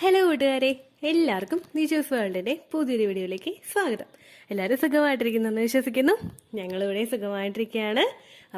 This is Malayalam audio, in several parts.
ഹലോ കൂട്ടുകാരെ, എല്ലാവർക്കും നീജോസ് വേൾഡിൻ്റെ പുതിയൊരു വീഡിയോയിലേക്ക് സ്വാഗതം. എല്ലാവരും സുഖമായിട്ടിരിക്കുന്നെന്ന് വിശ്വസിക്കുന്നു. ഞങ്ങളിവിടെ സുഖമായിട്ടിരിക്കുകയാണ്.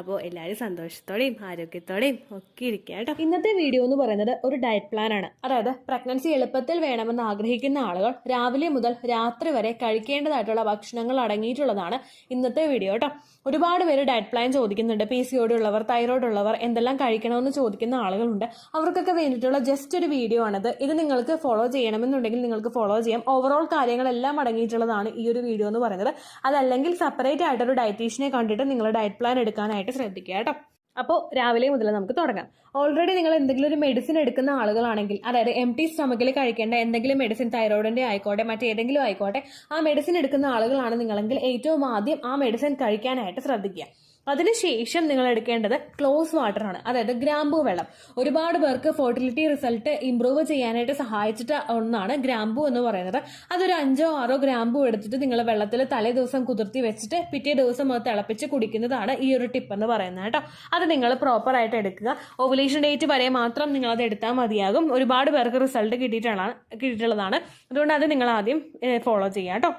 അപ്പോൾ എല്ലാവരും സന്തോഷത്തോടെയും ആരോഗ്യത്തോടെയും ഒക്കെ ഇരിക്കുക കേട്ടോ. ഇന്നത്തെ വീഡിയോ എന്ന് പറയുന്നത് ഒരു ഡയറ്റ് പ്ലാൻ ആണ്. അതായത് പ്രഗ്നൻസി എളുപ്പത്തിൽ വേണമെന്ന് ആഗ്രഹിക്കുന്ന ആളുകൾ രാവിലെ മുതൽ രാത്രി വരെ കഴിക്കേണ്ടതായിട്ടുള്ള ഭക്ഷണങ്ങൾ അടങ്ങിയിട്ടുള്ളതാണ് ഇന്നത്തെ വീഡിയോ കേട്ടോ. ഒരുപാട് പേര് ഡയറ്റ് പ്ലാൻ ചോദിക്കുന്നുണ്ട്. PCOD ഉള്ളവർ, തൈറോയ്ഡ് ഉള്ളവർ, എന്തെല്ലാം കഴിക്കണമെന്ന് ചോദിക്കുന്ന ആളുകളുണ്ട്. അവർക്കൊക്കെ വേണ്ടിയിട്ടുള്ള ജസ്റ്റ് ഒരു വീഡിയോ ആണിത്. ഇത് നിങ്ങൾക്ക് ഫോളോ ചെയ്യണമെന്നുണ്ടെങ്കിൽ നിങ്ങൾക്ക് ഫോളോ ചെയ്യാം. ഓവറോൾ കാര്യങ്ങളെല്ലാം അടങ്ങിയിട്ടുള്ളതാണ് ഈ ഒരു വീഡിയോ എന്ന് പറയുന്നത്. അതല്ലെങ്കിൽ സെപ്പറേറ്റ് ആയിട്ടൊരു ഡയറ്റീഷ്യനെ കണ്ടിട്ട് നിങ്ങൾ ഡയറ്റ് പ്ലാൻ എടുക്കാനായിട്ട് ശ്രദ്ധിക്കുക കേട്ടോ. അപ്പോൾ രാവിലെ മുതൽ നമുക്ക് തുടങ്ങാം. ഓൾറെഡി നിങ്ങൾ എന്തെങ്കിലും ഒരു മെഡിസിൻ എടുക്കുന്ന ആളുകളാണെങ്കിൽ, അതായത് എംപ്റ്റി സ്റ്റൊമക്കിൽ കഴിക്കേണ്ട എന്തെങ്കിലും മെഡിസിൻ, തൈറോയിഡിന്റെ ആയിക്കോട്ടെ മറ്റേതെങ്കിലും ആയിക്കോട്ടെ, ആ മെഡിസിൻ എടുക്കുന്ന ആളുകളാണ് നിങ്ങളെങ്കിൽ ഏറ്റവും ആദ്യം ആ മെഡിസിൻ കഴിക്കാനായിട്ട് ശ്രദ്ധിക്കുക. അതിനുശേഷം നിങ്ങൾ എടുക്കേണ്ടത് ക്ലോസ് വാട്ടർ ആണ്, അതായത് ഗ്രാമ്പൂ വെള്ളം. ഒരുപാട് പേർക്ക് ഫെർട്ടിലിറ്റി റിസൾട്ട് ഇംപ്രൂവ് ചെയ്യാനായിട്ട് സഹായിച്ചിട്ട് ഒന്നാണ് ഗ്രാമ്പൂ എന്ന് പറയുന്നത്. അതൊരു 5-6 ഗ്രാമ്പൂ എടുത്തിട്ട് നിങ്ങൾ വെള്ളത്തിൽ തലേ ദിവസം കുതിർത്തി വെച്ചിട്ട് പിറ്റേ ദിവസം അത് തിളപ്പിച്ച് കുടിക്കുന്നതാണ് ഈ ഒരു ടിപ്പ് എന്ന് പറയുന്നത് കേട്ടോ. അത് നിങ്ങൾ പ്രോപ്പർ ആയിട്ട് എടുക്കുക. ഓവുലേഷൻ ഡേറ്റ് വരെ മാത്രം നിങ്ങൾ അത് എടുത്താൽ മതിയാകും. ഒരുപാട് പേർക്ക് റിസൾട്ട് കിട്ടിയിട്ടുള്ളതാണ്. അതുകൊണ്ട് അത് നിങ്ങൾ ആദ്യം ഫോളോ ചെയ്യാം കേട്ടോ.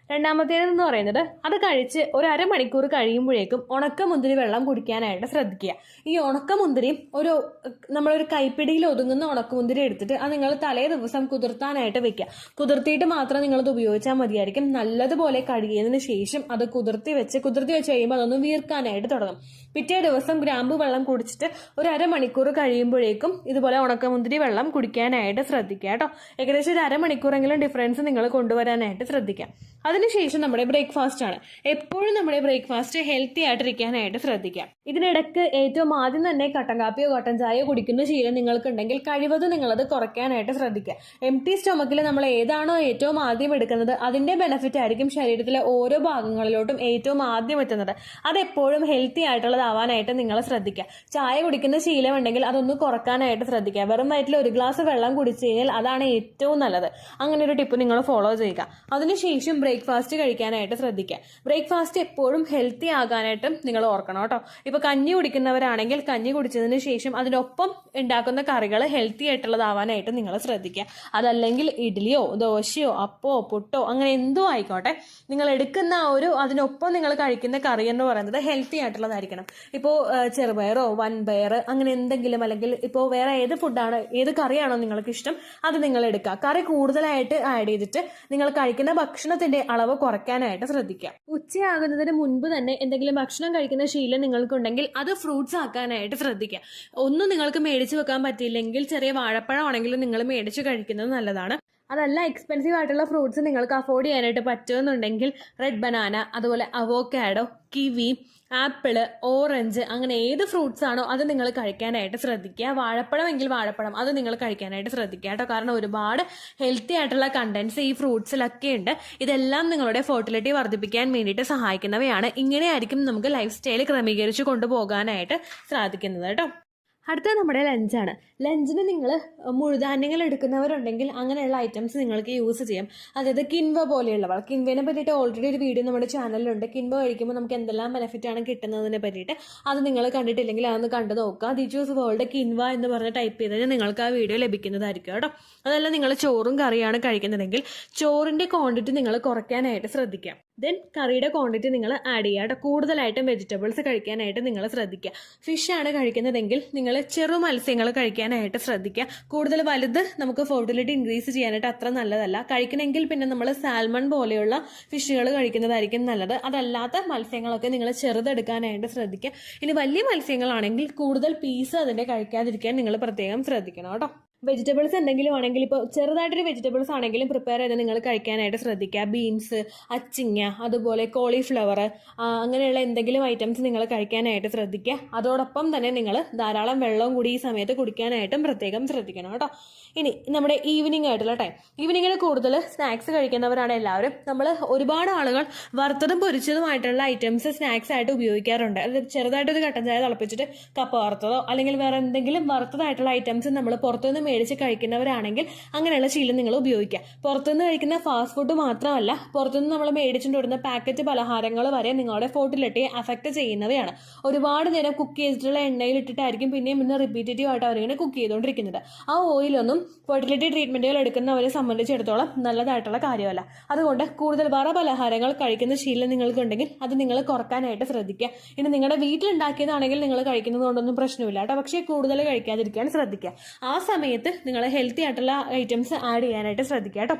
രണ്ടാമത്തേതെന്ന് പറയുന്നത്, അത് കഴിച്ച് ഒരു അരമണിക്കൂർ കഴിയുമ്പോഴേക്കും ഉണക്കമുന്തിരി വെള്ളം കുടിക്കാനായിട്ട് ശ്രദ്ധിക്കുക. ഈ ഉണക്കമുന്തിരി നമ്മളൊരു കൈപ്പിടിയിൽ ഒതുങ്ങുന്ന ഉണക്കമുന്തിരി എടുത്തിട്ട് അത് നിങ്ങൾ തലേ ദിവസം കുതിർത്താനായിട്ട് വെക്കുക. കുതിർത്തിയിട്ട് മാത്രം നിങ്ങളത് ഉപയോഗിച്ചാൽ മതിയായിരിക്കും. നല്ലതുപോലെ കഴുകിയതിന് ശേഷം അത് കുതിർത്തി വെച്ച് കഴിയുമ്പോൾ അതൊന്ന് വീർക്കാനായിട്ട് തുടങ്ങും. പിറ്റേ ദിവസം ഗ്രാമ്പു വെള്ളം കുടിച്ചിട്ട് ഒരു അരമണിക്കൂർ കഴിയുമ്പോഴേക്കും ഇതുപോലെ ഉണക്കമുന്തിരി വെള്ളം കുടിക്കാനായിട്ട് ശ്രദ്ധിക്കുക കേട്ടോ. ഏകദേശം ഒരു അരമണിക്കൂറെങ്കിലും ഡിഫറൻസ് നിങ്ങൾ കൊണ്ടുവരാനായിട്ട് ശ്രദ്ധിക്കാം. അതിനുശേഷം നമ്മുടെ ബ്രേക്ക്ഫാസ്റ്റ് ആണ്. എപ്പോഴും നമ്മുടെ ബ്രേക്ക്ഫാസ്റ്റ് ഹെൽത്തി ആയിട്ടിരിക്കാനായിട്ട് ശ്രദ്ധിക്കാം. ഇതിനിടയ്ക്ക് ഏറ്റവും ആദ്യം തന്നെ കട്ടൻ കാപ്പിയോ കട്ടൻ ചായയോ കുടിക്കുന്ന ശീലം നിങ്ങൾക്കുണ്ടെങ്കിൽ കഴിവതും നിങ്ങളത് കുറയ്ക്കാനായിട്ട് ശ്രദ്ധിക്കുക. എംപ്റ്റി സ്റ്റൊമക്കിൽ നമ്മൾ ഏതാണോ ഏറ്റവും ആദ്യം എടുക്കുന്നത് അതിന്റെ ബെനിഫിറ്റ് ആയിരിക്കും ശരീരത്തിലെ ഓരോ ഭാഗങ്ങളിലോട്ടും ഏറ്റവും ആദ്യം എത്തുന്നത്. അതെപ്പോഴും ഹെൽത്തി ആയിട്ടുള്ളതാവാനായിട്ട് നിങ്ങൾ ശ്രദ്ധിക്കുക. ചായ കുടിക്കുന്ന ശീലം ഉണ്ടെങ്കിൽ അതൊന്ന് കുറക്കാനായിട്ട് ശ്രദ്ധിക്കുക. വെറും വയറ്റിൽ ഒരു ഗ്ലാസ് വെള്ളം കുടിച്ചു കഴിഞ്ഞാൽ അതാണ് ഏറ്റവും നല്ലത്. അങ്ങനെ ഒരു ടിപ്പ് നിങ്ങൾ ഫോളോ ചെയ്യുക. അതിനുശേഷം ബ്രേക്ക്ഫാസ്റ്റ് കഴിക്കാനായിട്ട് ശ്രദ്ധിക്കുക. ബ്രേക്ക്ഫാസ്റ്റ് എപ്പോഴും ഹെൽത്തി ആകാനായിട്ടും നിങ്ങൾ ഓർക്കണം കേട്ടോ. ഇപ്പൊ കഞ്ഞി കുടിക്കുന്നവരാണെങ്കിൽ കഞ്ഞി കുടിച്ചതിന് ശേഷം അതിനൊപ്പം ഉണ്ടാക്കുന്ന കറികൾ ഹെൽത്തി ആയിട്ടുള്ളതാവാനായിട്ട് നിങ്ങൾ ശ്രദ്ധിക്കുക. അതല്ലെങ്കിൽ ഇഡ്ഡലിയോ ദോശയോ അപ്പോ പുട്ടോ അങ്ങനെ എന്തോ ആയിക്കോട്ടെ, നിങ്ങൾ എടുക്കുന്ന അതിനൊപ്പം നിങ്ങൾ കഴിക്കുന്ന കറി എന്ന് പറയുന്നത് ഹെൽത്തി ആയിട്ടുള്ളതായിരിക്കണം. ഇപ്പോൾ ചെറുപയറോ വൻപയർ അങ്ങനെ എന്തെങ്കിലും, അല്ലെങ്കിൽ ഇപ്പോൾ വേറെ ഏത് ഫുഡാണ്, ഏത് കറിയാണോ നിങ്ങൾക്ക് ഇഷ്ടം അത് നിങ്ങൾ എടുക്കുക. കറി കൂടുതലായിട്ട് ആഡ് ചെയ്തിട്ട് നിങ്ങൾ കഴിക്കുന്ന ഭക്ഷണത്തിന്റെ അളവ് കുറയ്ക്കാനായിട്ട് ശ്രദ്ധിക്കുക. ഉച്ചയാകുന്നതിന് മുൻപ് തന്നെ എന്തെങ്കിലും ഭക്ഷണം കഴിക്കുന്ന ശീലം നിങ്ങൾക്കുണ്ടെങ്കിൽ അത് ഫ്രൂട്ട്സ് ആക്കാനായിട്ട് ശ്രദ്ധിക്കുക. ഒന്നും നിങ്ങൾക്ക് മേടിച്ചു വെക്കാൻ പറ്റിയില്ലെങ്കിൽ ചെറിയ വാഴപ്പഴം ആണെങ്കിലും നിങ്ങൾ മേടിച്ച് കഴിക്കുന്നത് നല്ലതാണ്. അതല്ല, എക്സ്പെൻസീവ് ആയിട്ടുള്ള ഫ്രൂട്ട്സ് നിങ്ങൾക്ക് അഫോർഡ് ചെയ്യാനായിട്ട് പറ്റുമെന്നുണ്ടെങ്കിൽ റെഡ് ബനാന, അതുപോലെ അവോക്കാഡോ, കിവി, ആപ്പിള്, ഓറഞ്ച് അങ്ങനെ ഏത് ഫ്രൂട്ട്സ് ആണോ അത് നിങ്ങൾ കഴിക്കാനായിട്ട് ശ്രദ്ധിക്കുക. വാഴപ്പഴം എങ്കിൽ വാഴപ്പഴം അത് നിങ്ങൾ കഴിക്കാനായിട്ട് ശ്രദ്ധിക്കുക കേട്ടോ. കാരണം ഒരുപാട് ഹെൽത്തി ആയിട്ടുള്ള കണ്ടന്റ്സ് ഈ ഫ്രൂട്ട്സിലൊക്കെ ഉണ്ട്. ഇതെല്ലാം നിങ്ങളുടെ ഫെർട്ടിലിറ്റി വർദ്ധിപ്പിക്കാൻ വേണ്ടിയിട്ട് സഹായിക്കുന്നവയാണ്. ഇങ്ങനെയായിരിക്കും നമുക്ക് ലൈഫ് സ്റ്റൈൽ ക്രമീകരിച്ച് കൊണ്ടുപോകാനായിട്ട് സാധിക്കുന്നത് കേട്ടോ. അടുത്തത് നമ്മുടെ ലഞ്ചാണ്. ലഞ്ചിന് നിങ്ങൾ മുഴുധാന്യങ്ങൾ എടുക്കുന്നവരുണ്ടെങ്കിൽ അങ്ങനെയുള്ള ഐറ്റംസ് നിങ്ങൾക്ക് യൂസ് ചെയ്യാം. അതായത് കിൻവ പോലെയുള്ളവ. കിൻവേനെ പറ്റിയിട്ട് ഓൾറെഡി ഒരു വീഡിയോ നമ്മുടെ ചാനലിലുണ്ട്. കിൻവ കഴിക്കുമ്പോൾ നമുക്ക് എന്തെല്ലാം ബെനിഫിറ്റാണ് കിട്ടുന്നതിനെ പറ്റിയിട്ട്. അത് നിങ്ങൾ കണ്ടിട്ടില്ലെങ്കിൽ അതൊന്ന് കണ്ടു നോക്കുക. ദിജൂസ് വേൾഡ് കിൻവ എന്ന് പറഞ്ഞ് ടൈപ്പ് ചെയ്ത് നിങ്ങൾക്ക് ആ വീഡിയോ ലഭിക്കുന്നതായിരിക്കും കേട്ടോ. അതല്ല, നിങ്ങൾ ചോറും കറിയാണ് കഴിക്കുന്നതെങ്കിൽ ചോറിൻ്റെ ക്വാണ്ടിറ്റി നിങ്ങൾ കുറയ്ക്കാനായിട്ട് ശ്രദ്ധിക്കാം. ദെൻ കറിയുടെ ക്വാണ്ടിറ്റി നിങ്ങൾ ആഡ് ചെയ്യുക കേട്ടോ. കൂടുതലായിട്ടും വെജിറ്റബിൾസ് കഴിക്കാനായിട്ട് നിങ്ങൾ ശ്രദ്ധിക്കുക. ഫിഷാണ് കഴിക്കുന്നതെങ്കിൽ നിങ്ങൾ ചെറു മത്സ്യങ്ങൾ കഴിക്കാനായിട്ട് ശ്രദ്ധിക്കുക. കൂടുതൽ വലുത് നമുക്ക് ഫെർട്ടിലിറ്റി ഇൻക്രീസ് ചെയ്യാനായിട്ട് അത്ര നല്ലതല്ല. കഴിക്കണമെങ്കിൽ പിന്നെ നമ്മൾ സാൽമൺ പോലെയുള്ള ഫിഷുകൾ കഴിക്കുന്നതായിരിക്കും നല്ലത്. അതല്ലാത്ത മത്സ്യങ്ങളൊക്കെ നിങ്ങൾ ചെറുതെടുക്കാനായിട്ട് ശ്രദ്ധിക്കുക. ഇനി വലിയ മത്സ്യങ്ങളാണെങ്കിൽ കൂടുതൽ പീസ് അതിൻ്റെ കഴിക്കാതിരിക്കാൻ നിങ്ങൾ പ്രത്യേകം ശ്രദ്ധിക്കണം കേട്ടോ. വെജിറ്റബിൾസ് എന്തെങ്കിലും ആണെങ്കിൽ, ഇപ്പോൾ ചെറുതായിട്ടൊരു വെജിറ്റബിൾസ് ആണെങ്കിലും പ്രിപ്പയർ ചെയ്ത് നിങ്ങൾ കഴിക്കാനായിട്ട് ശ്രദ്ധിക്കുക. ബീൻസ്, അച്ചിങ്ങ, അതുപോലെ കോളിഫ്ലവർ അങ്ങനെയുള്ള എന്തെങ്കിലും ഐറ്റംസ് നിങ്ങൾ കഴിക്കാനായിട്ട് ശ്രദ്ധിക്കുക. അതോടൊപ്പം തന്നെ നിങ്ങൾ ധാരാളം വെള്ളവും കൂടി ഈ സമയത്ത് കുടിക്കാനായിട്ടും പ്രത്യേകം ശ്രദ്ധിക്കണം കേട്ടോ. ഇനി നമ്മുടെ ഈവനിങ് ആയിട്ടുള്ള ടൈം, ഈവനിങ്ങിൽ കൂടുതൽ സ്നാക്സ് കഴിക്കുന്നവരാണ് എല്ലാവരും. നമ്മൾ ഒരുപാട് ആളുകൾ വറുത്തതും പൊരിച്ചതുമായിട്ടുള്ള ഐറ്റംസ് സ്നാക്സ് ആയിട്ട് ഉപയോഗിക്കാറുണ്ട്. അത് ചെറുതായിട്ടൊരു കട്ടൻ ചായ തിളപ്പിച്ചിട്ട് കപ്പ വറുത്തതോ അല്ലെങ്കിൽ വേറെ എന്തെങ്കിലും വറുത്തതായിട്ടുള്ള ഐറ്റംസ് നമ്മൾ പുറത്തുനിന്ന് മേടിച്ച് കഴിക്കുന്നവരാണെങ്കിൽ അങ്ങനെയുള്ള ശീലം നിങ്ങൾ ഉപയോഗിക്കുക. പുറത്തുനിന്ന് കഴിക്കുന്ന ഫാസ്റ്റ് ഫുഡ് മാത്രമല്ല, പുറത്തുനിന്ന് നമ്മൾ മേടിച്ചുകൊണ്ട് വരുന്ന പാക്കറ്റ് പലഹാരങ്ങൾ വരെ നിങ്ങളുടെ ഫെർട്ടിലിറ്റിയെ അഫക്റ്റ് ചെയ്യുന്നവയാണ്. ഒരുപാട് നേരം കുക്ക് ചെയ്തിട്ടുള്ള എണ്ണയിൽ ഇട്ടിട്ടായിരിക്കും പിന്നെയും റിപ്പീറ്റേറ്റീവ് ആയിട്ട് അവരിങ്ങനെ കുക്ക് ചെയ്തുകൊണ്ടിരിക്കുന്നത്. ആ ഓയിലൊന്നും ഫെർട്ടിലിറ്റി ട്രീറ്റ്മെന്റുകൾ എടുക്കുന്നവരെ സംബന്ധിച്ചിടത്തോളം നല്ലതായിട്ടുള്ള കാര്യമല്ല. അതുകൊണ്ട് കൂടുതൽ വറ പലഹാരങ്ങൾ കഴിക്കുന്ന ശീലം നിങ്ങൾക്കുണ്ടെങ്കിൽ അത് നിങ്ങൾ കുറക്കാനായിട്ട് ശ്രദ്ധിക്കുക. ഇനി നിങ്ങളുടെ വീട്ടിലുണ്ടാക്കിയതാണെങ്കിൽ നിങ്ങൾ കഴിക്കുന്നത് കൊണ്ടൊന്നും പ്രശ്നമില്ല കേട്ടോ, പക്ഷേ കൂടുതൽ കഴിക്കാതിരിക്കാൻ ശ്രദ്ധിക്കുക. ആ സമയത്ത് നിങ്ങൾ ഹെൽത്തി ആയിട്ടുള്ള ഐറ്റംസ് ആഡ് ചെയ്യാനായിട്ട് ശ്രദ്ധിക്കുക കേട്ടോ.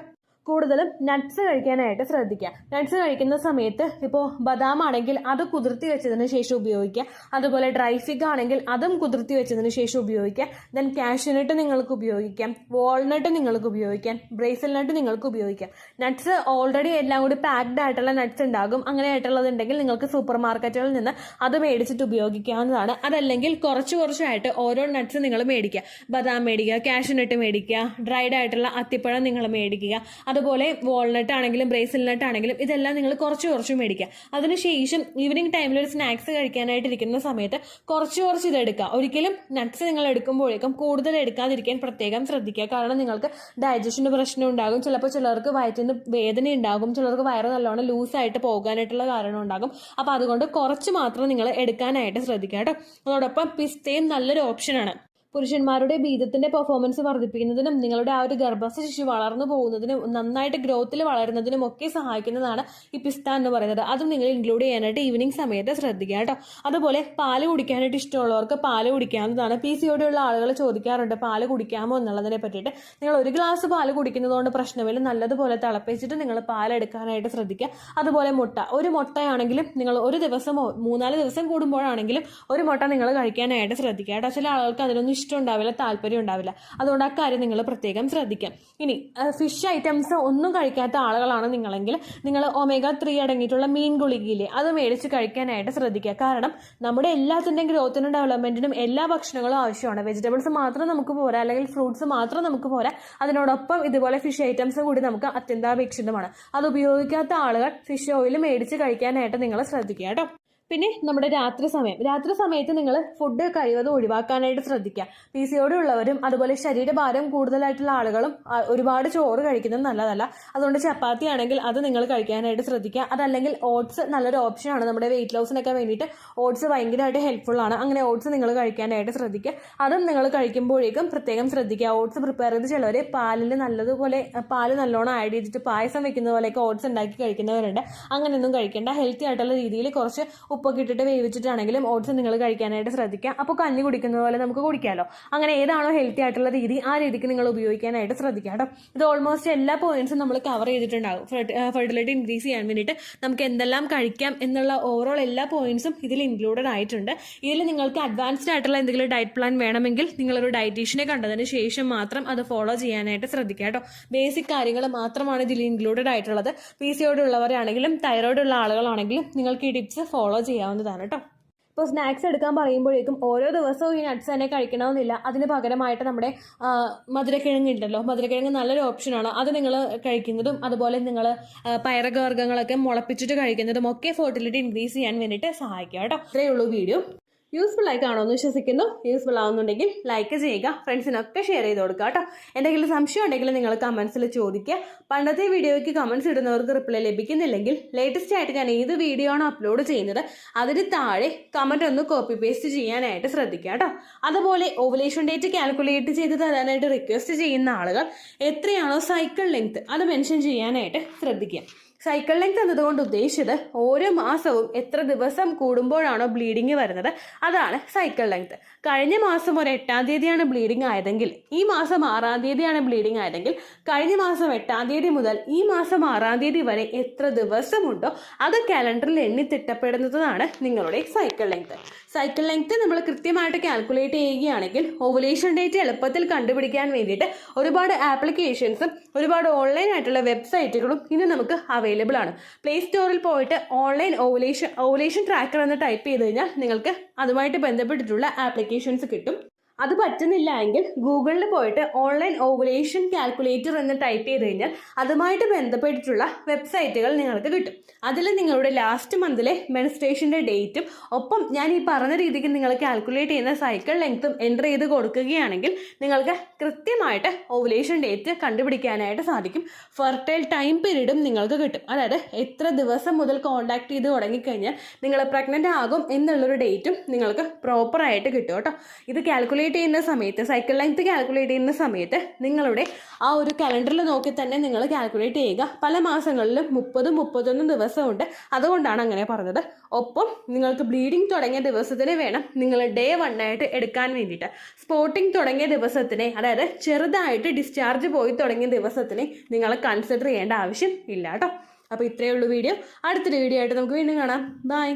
കൂടുതലും നട്ട്സ് കഴിക്കാനായിട്ട് ശ്രദ്ധിക്കുക. നട്ട്സ് കഴിക്കുന്ന സമയത്ത് ഇപ്പോൾ ബദാം ആണെങ്കിൽ അത് കുതിർത്തി വെച്ചതിന് ശേഷം ഉപയോഗിക്കുക. അതുപോലെ ഡ്രൈ ഫിഗ് ആണെങ്കിൽ അതും കുതിർത്തി വെച്ചതിന് ശേഷം ഉപയോഗിക്കുക. ദെൻ കാഷ്യൂനട്ട് നിങ്ങൾക്ക് ഉപയോഗിക്കാം, വാൾനട്ട് നിങ്ങൾക്ക് ഉപയോഗിക്കാം, ബ്രേസിൽ നട്ട് നിങ്ങൾക്ക് ഉപയോഗിക്കാം. നട്ട്സ് ഓൾറെഡി എല്ലാം കൂടി പാക്ഡ് ആയിട്ടുള്ള നട്ട്സ് ഉണ്ടാകും. അങ്ങനെ ആയിട്ടുള്ളതുണ്ടെങ്കിൽ നിങ്ങൾക്ക് സൂപ്പർ മാർക്കറ്റുകളിൽ നിന്ന് അത് മേടിച്ചിട്ട് ഉപയോഗിക്കാവുന്നതാണ്. അതല്ലെങ്കിൽ കുറച്ചായിട്ട് ഓരോ നട്ട്സ് നിങ്ങൾ മേടിക്കുക. ബദാം മേടിക്കുക, കാഷ്യൂനട്ട് മേടിക്കുക, ഡ്രൈഡ് ആയിട്ടുള്ള അത്തിപ്പഴം നിങ്ങൾ മേടിക്കുക. അതുപോലെ വാൾനട്ട് ആണെങ്കിലും ബ്രേസിൽ നട്ട് ആണെങ്കിലും ഇതെല്ലാം നിങ്ങൾ കുറച്ച് മേടിക്കുക. അതിനുശേഷം ഈവനിങ് ടൈമിൽ ഒരു സ്നാക്സ് കഴിക്കാനായിട്ടിരിക്കുന്ന സമയത്ത് കുറച്ച് ഇതെടുക്കുക. ഒരിക്കലും നട്ട്സ് നിങ്ങൾ എടുക്കുമ്പോഴേക്കും കൂടുതൽ എടുക്കാതിരിക്കാൻ പ്രത്യേകം ശ്രദ്ധിക്കുക. കാരണം നിങ്ങൾക്ക് ഡൈജഷന് പ്രശ്നം ഉണ്ടാകും. ചിലപ്പോൾ ചിലർക്ക് വയറ്റിന് വേദന ഉണ്ടാകും, ചിലർക്ക് വയറ് നല്ലോണം ലൂസായിട്ട് പോകാനായിട്ടുള്ള കാരണം ഉണ്ടാകും. അപ്പോൾ അതുകൊണ്ട് കുറച്ച് മാത്രം നിങ്ങൾ എടുക്കാനായിട്ട് ശ്രദ്ധിക്കുക കേട്ടോ. അതോടൊപ്പം പിസ്തയും നല്ലൊരു ഓപ്ഷനാണ്. പുരുഷന്മാരുടെ ബീജത്തിന്റെ പെർഫോമൻസ് വർദ്ധിപ്പിക്കുന്നതിനും നിങ്ങളുടെ ആ ഒരു ഗർഭസ്ഥ ശിശു വളർന്നു പോകുന്നതിനും നന്നായിട്ട് ഗ്രോത്തിൽ വളരുന്നതിനും ഒക്കെ സഹായിക്കുന്നതാണ് ഈ പിസ്ത എന്ന് പറയുന്നത്. അതും നിങ്ങൾ ഇൻക്ലൂഡ് ചെയ്യാനായിട്ട് ഈവനിങ് സമയത്ത് ശ്രദ്ധിക്കുക കേട്ടോ. അതുപോലെ പാല് കുടിക്കാനായിട്ട് ഇഷ്ടമുള്ളവർക്ക് പാല് കുടിക്കാവുന്നതാണ്. PCOD ഉള്ള ആളുകൾ ചോദിക്കാറുണ്ട് പാല് കുടിക്കാമോ എന്നുള്ളതിനെ പറ്റിയിട്ട്. നിങ്ങൾ ഒരു ഗ്ലാസ് പാല് കുടിക്കുന്നതുകൊണ്ട് പ്രശ്നമില്ല. നല്ലതുപോലെ തിളപ്പിച്ചിട്ട് നിങ്ങൾ പാലെടുക്കാനായിട്ട് ശ്രദ്ധിക്കുക. അതുപോലെ മുട്ട, ഒരു മുട്ടയാണെങ്കിലും നിങ്ങൾ ഒരു ദിവസമോ 3-4 ദിവസം കൂടുമ്പോഴാണെങ്കിലും ഒരു മുട്ട നിങ്ങൾ കഴിക്കാനായിട്ട് ശ്രദ്ധിക്കുക കേട്ടോ. ചില ആളുകൾക്ക് അതിനൊന്നും ഇഷ്ടം ഉണ്ടാവില്ല, താല്പര്യം ഉണ്ടാവില്ല. അതുകൊണ്ട് ആ കാര്യം നിങ്ങൾ പ്രത്യേകം ശ്രദ്ധിക്കാം. ഇനി ഫിഷ് ഐറ്റംസ് ഒന്നും കഴിക്കാത്ത ആളുകളാണ് നിങ്ങളെങ്കിൽ നിങ്ങൾ omega-3 അടങ്ങിയിട്ടുള്ള മീൻ ഗുളികയില്ലേ അത് മേടിച്ച് കഴിക്കാനായിട്ട് ശ്രദ്ധിക്കുക. കാരണം നമ്മുടെ എല്ലാത്തിൻ്റെയും ഗ്രോത്തിനും ഡെവലപ്മെന്റിനും എല്ലാ ഭക്ഷണങ്ങളും ആവശ്യമാണ്. വെജിറ്റബിൾസ് മാത്രം നമുക്ക് പോരാ, അല്ലെങ്കിൽ ഫ്രൂട്ട്സ് മാത്രം നമുക്ക് പോരാ. അതിനോടൊപ്പം ഇതുപോലെ ഫിഷ് ഐറ്റംസ് കൂടി നമുക്ക് അത്യന്താപേക്ഷിതമാണ്. അത് ഉപയോഗിക്കാത്ത ആളുകൾ ഫിഷ് ഓയിൽ മേടിച്ച് കഴിക്കാനായിട്ട് നിങ്ങൾ ശ്രദ്ധിക്കുക കേട്ടോ. പിന്നെ നമ്മുടെ രാത്രി സമയത്ത് നിങ്ങൾ ഫുഡ് കഴിവതും ഒഴിവാക്കാനായിട്ട് ശ്രദ്ധിക്കുക. PCOD ഉള്ളവരും അതുപോലെ ശരീരഭാരം കൂടുതലായിട്ടുള്ള ആളുകളും ഒരുപാട് ചോറ് കഴിക്കുന്നത് നല്ലതല്ല. അതുകൊണ്ട് ചപ്പാത്തി ആണെങ്കിൽ അത് നിങ്ങൾ കഴിക്കാനായിട്ട് ശ്രദ്ധിക്കുക. അതല്ലെങ്കിൽ ഓട്സ് നല്ലൊരു ഓപ്ഷനാണ്. നമ്മുടെ വെയിറ്റ് ലോസിനൊക്കെ വേണ്ടിയിട്ട് ഓട്സ് ഭയങ്കരമായിട്ട് ഹെൽപ്ഫുൾ ആണ്. അങ്ങനെ ഓട്സ് നിങ്ങൾ കഴിക്കാനായിട്ട് ശ്രദ്ധിക്കുക. അതും നിങ്ങൾ കഴിക്കുമ്പോഴേക്കും പ്രത്യേകം ശ്രദ്ധിക്കുക. ഓട്സ് പ്രിപ്പയർ ചെയ്ത് ചിലവർ പാലിൽ നല്ലതുപോലെ പാല് നല്ലോണം ആഡ് ചെയ്തിട്ട് പായസം വെക്കുന്ന പോലെയൊക്കെ ഓട്സ് ഉണ്ടാക്കി കഴിക്കുന്നവരുണ്ട്. അങ്ങനെയൊന്നും കഴിക്കേണ്ട. ഹെൽത്തി ആയിട്ടുള്ള രീതിയിൽ കുറച്ച് ഉപ്പൊക്കെ ഇട്ടിട്ട് വേവിച്ചിട്ടാണെങ്കിലും ഓട്സ് നിങ്ങൾ കഴിക്കാനായിട്ട് ശ്രദ്ധിക്കുക. അപ്പോൾ കഞ്ഞി കുടിക്കുന്നത് പോലെ നമുക്ക് കുടിക്കാമല്ലോ. അങ്ങനെ ഏതാണോ ഹെൽത്തി ആയിട്ടുള്ള രീതി ആ രീതിക്ക് നിങ്ങൾ ഉപയോഗിക്കാനായിട്ട് ശ്രദ്ധിക്കുക കേട്ടോ. ഇത് ഓൾമോസ്റ്റ് എല്ലാ പോയിന്റ്സും നമ്മൾ കവർ ചെയ്തിട്ടുണ്ടാകും. ഫെർട്ടിലിറ്റി ഇൻക്രീസ് ചെയ്യാൻ വേണ്ടിയിട്ട് നമുക്ക് എന്തെല്ലാം കഴിക്കാം എന്നുള്ള ഓവറോൾ എല്ലാ പോയിന്റ്സും ഇതിൽ ഇൻക്ലൂഡഡ് ആയിട്ടുണ്ട്. ഇതിൽ നിങ്ങൾക്ക് അഡ്വാൻസ്ഡ് ആയിട്ടുള്ള എന്തെങ്കിലും ഡയറ്റ് പ്ലാൻ വേണമെങ്കിൽ നിങ്ങളൊരു ഡയറ്റീഷ്യനെ കണ്ടതിന് ശേഷം മാത്രം അത് ഫോളോ ചെയ്യാനായിട്ട് ശ്രദ്ധിക്കുക കേട്ടോ. ബേസിക് കാര്യങ്ങൾ മാത്രമാണ് ഇതിൽ ഇൻക്ലൂഡഡ് ആയിട്ടുള്ളത്. PCOD ഉള്ളവരാണെങ്കിലും തൈറോയ്ഡ് ഉള്ള ആളുകളാണെങ്കിലും നിങ്ങൾക്ക് ഈ ടിപ്സ് ഫോളോ ചെയ്യാവുന്നതാണ് കേട്ടോ. ഇപ്പോൾ സ്നാക്സ് എടുക്കാൻ പറയുമ്പോഴേക്കും ഓരോ ദിവസവും ഈ നട്ട്സ് തന്നെ കഴിക്കണമെന്നില്ല. അതിന് പകരമായിട്ട് നമ്മുടെ മധുരക്കിഴങ്ങ് ഉണ്ടല്ലോ, മധുരക്കിഴങ്ങ് നല്ലൊരു ഓപ്ഷനാണ്. അത് നിങ്ങൾ കഴിക്കുന്നതും അതുപോലെ നിങ്ങൾ പയറുവർഗ്ഗങ്ങളൊക്കെ മുളപ്പിച്ചിട്ട് കഴിക്കുന്നതും ഒക്കെ ഫെർട്ടിലിറ്റി ഇൻക്രീസ് ചെയ്യാൻ വേണ്ടിയിട്ട് സഹായിക്കുക കേട്ടോ. ഇത്രയേ ഉള്ളൂ വീഡിയോ. യൂസ്ഫുൾ ആയി കാണുമെന്ന് വിശ്വസിക്കുന്നു. യൂസ്ഫുൾ ആവുന്നുണ്ടെങ്കിൽ ലൈക്ക് ചെയ്യുക, ഫ്രണ്ട്സിനൊക്കെ ഷെയർ ചെയ്ത് കൊടുക്കുക കേട്ടോ. എന്തെങ്കിലും സംശയം ഉണ്ടെങ്കിൽ നിങ്ങൾ കമൻസിൽ ചോദിക്കുക. പണ്ടത്തെ വീഡിയോയ്ക്ക് കമൻസ് ഇടുന്നവർക്ക് റിപ്ലൈ ലഭിക്കുന്നില്ലെങ്കിൽ ലേറ്റസ്റ്റ് ആയിട്ട് ഞാൻ ഏത് വീഡിയോ ആണ് അപ്ലോഡ് ചെയ്യുന്നത് അതിന് താഴെ കമൻറ്റ് ഒന്ന് കോപ്പി പേസ്റ്റ് ചെയ്യാനായിട്ട് ശ്രദ്ധിക്കുക കേട്ടോ. അതുപോലെ ഓവുലേഷൻ ഡേറ്റ് കാൽക്കുലേറ്റ് ചെയ്ത് തരാനായിട്ട് റിക്വസ്റ്റ് ചെയ്യുന്ന ആളുകൾ എത്രയാണോ സൈക്കിൾ ലെങ്ത് അത് മെൻഷൻ ചെയ്യാനായിട്ട് ശ്രദ്ധിക്കുക. സൈക്കിൾ ലെങ്ത് എന്നതുകൊണ്ട് ഉദ്ദേശിച്ചത് ഓരോ മാസവും എത്ര ദിവസം കൂടുമ്പോഴാണോ ബ്ലീഡിങ് വരുന്നത് അതാണ് സൈക്കിൾ ലെങ്ത്. കഴിഞ്ഞ മാസം ഒരു 8-ാം തീയതിയാണ് ബ്ലീഡിങ് ആയതെങ്കിൽ ഈ മാസം 6-ാം തീയതിയാണ് ബ്ലീഡിങ് ആയതെങ്കിൽ കഴിഞ്ഞ മാസം 8-ാം തീയതി മുതൽ ഈ മാസം 6-ാം തീയതി വരെ എത്ര ദിവസമുണ്ടോ അത് കാലണ്ടറിൽ എണ്ണി തിട്ടപ്പെടുന്നതാണ് നിങ്ങളുടെ സൈക്കിൾ ലെങ്ത്. സൈക്കിൾ ലെങ്ത് നമ്മൾ കൃത്യമായിട്ട് കാൽക്കുലേറ്റ് ചെയ്യുകയാണെങ്കിൽ ഓവുലേഷൻ ഡേറ്റ് എളുപ്പത്തിൽ കണ്ടുപിടിക്കാൻ വേണ്ടിയിട്ട് ഒരുപാട് ആപ്ലിക്കേഷൻസും ഒരുപാട് ഓൺലൈൻ ആയിട്ടുള്ള വെബ്സൈറ്റുകളും ഇന്ന് നമുക്ക് അവൈലബിൾ ആണ്. പ്ലേ സ്റ്റോറിൽ പോയിട്ട് ഓൺലൈൻ ഓവുലേഷൻ ട്രാക്കർ എന്ന് ടൈപ്പ് ചെയ്ത് കഴിഞ്ഞാൽ നിങ്ങൾക്ക് അതുമായിട്ട് ബന്ധപ്പെട്ടിട്ടുള്ള ആപ്ലിക്കേഷൻസ് കിട്ടും. അത് പറ്റുന്നില്ല എങ്കിൽ ഗൂഗിളിൽ പോയിട്ട് ഓൺലൈൻ ഓവുലേഷൻ കാൽക്കുലേറ്റർ എന്ന് ടൈപ്പ് ചെയ്ത് കഴിഞ്ഞാൽ അതുമായിട്ട് ബന്ധപ്പെട്ടിട്ടുള്ള വെബ്സൈറ്റുകൾ നിങ്ങൾക്ക് കിട്ടും. അതിൽ നിങ്ങളുടെ ലാസ്റ്റ് മന്തിലെ മെൻസ്ട്രേഷൻ്റെ ഡേറ്റും ഒപ്പം ഞാൻ ഈ പറഞ്ഞ രീതിക്ക് നിങ്ങൾ കാൽക്കുലേറ്റ് ചെയ്യുന്ന സൈക്കിൾ ലെങ്ത്തും എൻ്റർ ചെയ്ത് കൊടുക്കുകയാണെങ്കിൽ നിങ്ങൾക്ക് കൃത്യമായിട്ട് ഓവുലേഷൻ ഡേറ്റ് കണ്ടുപിടിക്കാനായിട്ട് സാധിക്കും. ഫെർട്ടൈൽ ടൈം പീരീഡും നിങ്ങൾക്ക് കിട്ടും. അതായത് എത്ര ദിവസം മുതൽ കോൺടാക്ട് ചെയ്ത് തുടങ്ങിക്കഴിഞ്ഞാൽ നിങ്ങൾ പ്രഗ്നൻ്റ് ആകും എന്നുള്ളൊരു ഡേറ്റും നിങ്ങൾക്ക് പ്രോപ്പറായിട്ട് കിട്ടും കേട്ടോ. ഇത് കാൽക്കുലേറ്റ് ചെയ്യുന്ന സമയത്ത്, സൈക്കിൾ ലെങ്ത് കാൽക്കുലേറ്റ് ചെയ്യുന്ന സമയത്ത് നിങ്ങളുടെ ആ ഒരു കലണ്ടറിൽ നോക്കി തന്നെ നിങ്ങൾ കാൽക്കുലേറ്റ് ചെയ്യുക. പല മാസങ്ങളിലും 30-31 ദിവസമുണ്ട്, അതുകൊണ്ടാണ് അങ്ങനെ പറഞ്ഞത്. ഒപ്പം നിങ്ങൾക്ക് ബ്ലീഡിങ് തുടങ്ങിയ ദിവസത്തിന് വേണം നിങ്ങൾ ഡേ 1 ആയിട്ട് എടുക്കാൻ വേണ്ടിയിട്ട്. സ്പോട്ടിങ് തുടങ്ങിയ ദിവസത്തിനെ, അതായത് ചെറുതായിട്ട് ഡിസ്ചാർജ് പോയി തുടങ്ങിയ ദിവസത്തിനെ നിങ്ങൾ കൺസിഡർ ചെയ്യേണ്ട ആവശ്യം ഇല്ല കേട്ടോ. അപ്പോൾ ഇത്രയേ ഉള്ളൂ വീഡിയോ. അടുത്തൊരു വീഡിയോ ആയിട്ട് നമുക്ക് വീണ്ടും കാണാം. ബൈ.